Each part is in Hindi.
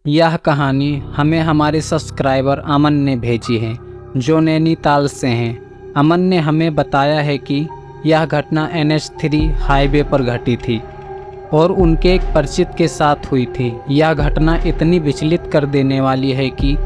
यह कहानी हमें हमारे सब्सक्राइबर अमन ने भेजी है, जो नैनीताल से हैं। अमन ने हमें बताया है कि यह घटना NH3 हाईवे पर घटी थी और उनके एक परिचित के साथ हुई थी। यह घटना इतनी विचलित कर देने वाली है कि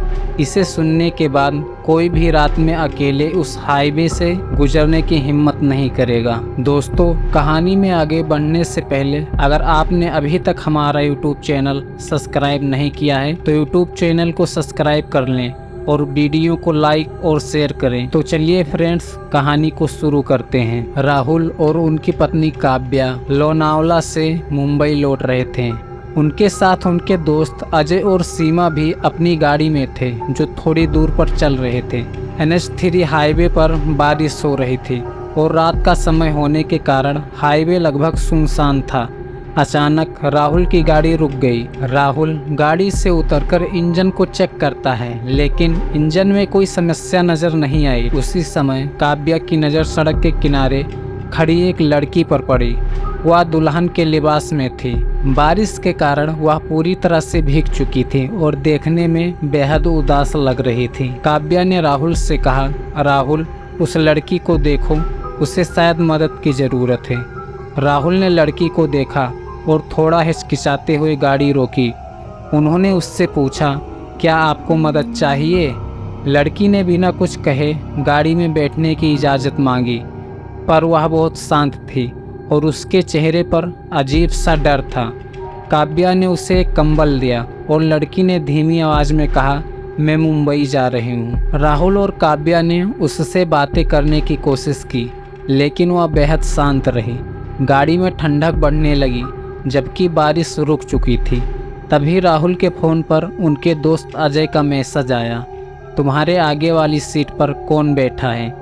इसे सुनने के बाद कोई भी रात में अकेले उस हाईवे से गुजरने की हिम्मत नहीं करेगा। दोस्तों, कहानी में आगे बढ़ने से पहले अगर आपने अभी तक हमारा YouTube चैनल सब्सक्राइब नहीं किया है तो YouTube चैनल को सब्सक्राइब कर लें और वीडियो को लाइक और शेयर करें। तो चलिए फ्रेंड्स, कहानी को शुरू करते हैं। राहुल और उनकी पत्नी काव्या लोनावला से मुंबई लौट रहे थे। उनके साथ उनके दोस्त अजय और सीमा भी अपनी गाड़ी में थे, जो थोड़ी दूर पर चल रहे थे। NH3 हाईवे पर बारिश हो रही थी और रात का समय होने के कारण हाईवे लगभग सुनसान था। अचानक राहुल की गाड़ी रुक गई। राहुल गाड़ी से उतरकर इंजन को चेक करता है, लेकिन इंजन में कोई समस्या नजर नहीं आई। उसी समय काव्या की नज़र सड़क के किनारे खड़ी एक लड़की पर पड़ी। वह दुल्हन के लिबास में थी। बारिश के कारण वह पूरी तरह से भीग चुकी थी और देखने में बेहद उदास लग रही थी। काव्या ने राहुल से कहा, राहुल, उस लड़की को देखो, उसे शायद मदद की ज़रूरत है। राहुल ने लड़की को देखा और थोड़ा हिचकिचाते हुए गाड़ी रोकी। उन्होंने उससे पूछा, क्या आपको मदद चाहिए? लड़की ने बिना कुछ कहे गाड़ी में बैठने की इजाज़त मांगी, पर वह बहुत शांत थी और उसके चेहरे पर अजीब सा डर था। काव्या ने उसे एक कंबल दिया और लड़की ने धीमी आवाज़ में कहा, मैं मुंबई जा रही हूँ। राहुल और काव्या ने उससे बातें करने की कोशिश की, लेकिन वह बेहद शांत रही। गाड़ी में ठंडक बढ़ने लगी, जबकि बारिश रुक चुकी थी। तभी राहुल के फ़ोन पर उनके दोस्त अजय का मैसेज आया, तुम्हारे आगे वाली सीट पर कौन बैठा है?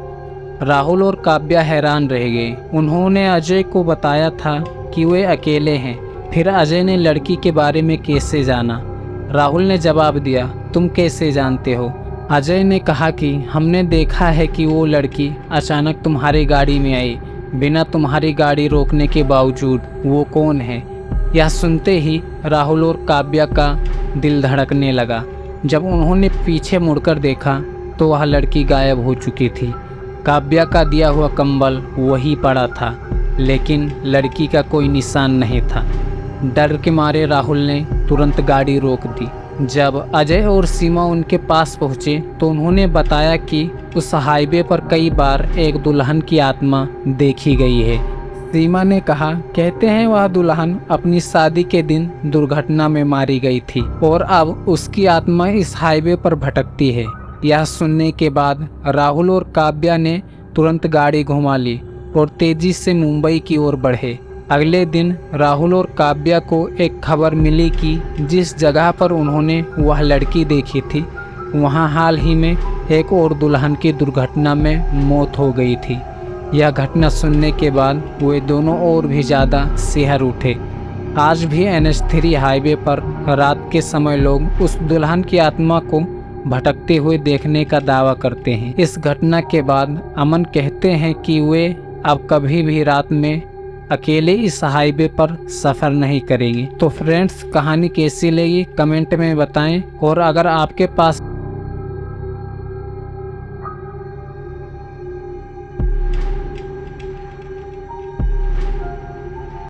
राहुल और काव्या हैरान रह गए। उन्होंने अजय को बताया था कि वे अकेले हैं। फिर अजय ने लड़की के बारे में कैसे जाना? राहुल ने जवाब दिया, तुम कैसे जानते हो? अजय ने कहा कि हमने देखा है कि वो लड़की अचानक तुम्हारी गाड़ी में आई, बिना तुम्हारी गाड़ी रोकने के बावजूद। वो कौन है? यह सुनते ही राहुल और काव्या का दिल धड़कने लगा। जब उन्होंने पीछे मुड़कर देखा तो वह लड़की गायब हो चुकी थी। काव्या का दिया हुआ कंबल वही पड़ा था, लेकिन लड़की का कोई निशान नहीं था। डर के मारे राहुल ने तुरंत गाड़ी रोक दी। जब अजय और सीमा उनके पास पहुँचे तो उन्होंने बताया कि उस हाईवे पर कई बार एक दुल्हन की आत्मा देखी गई है। सीमा ने कहा, कहते हैं वह दुल्हन अपनी शादी के दिन दुर्घटना में मारी गई थी और अब उसकी आत्मा इस हाईवे पर भटकती है। यह सुनने के बाद राहुल और काव्या ने तुरंत गाड़ी घुमा ली और तेजी से मुंबई की ओर बढ़े। अगले दिन राहुल और काव्या को एक खबर मिली कि जिस जगह पर उन्होंने वह लड़की देखी थी, वहां हाल ही में एक और दुल्हन की दुर्घटना में मौत हो गई थी। यह घटना सुनने के बाद वे दोनों और भी ज़्यादा सिहर उठे। आज भी NH3 हाईवे पर रात के समय लोग उस दुल्हन की आत्मा को भटकते हुए देखने का दावा करते हैं। इस घटना के बाद अमन कहते हैं कि वे अब कभी भी रात में अकेले इस हाईवे पर सफ़र नहीं करेंगे। तो फ्रेंड्स, कहानी कैसी लगी कमेंट में बताएं, और अगर आपके पास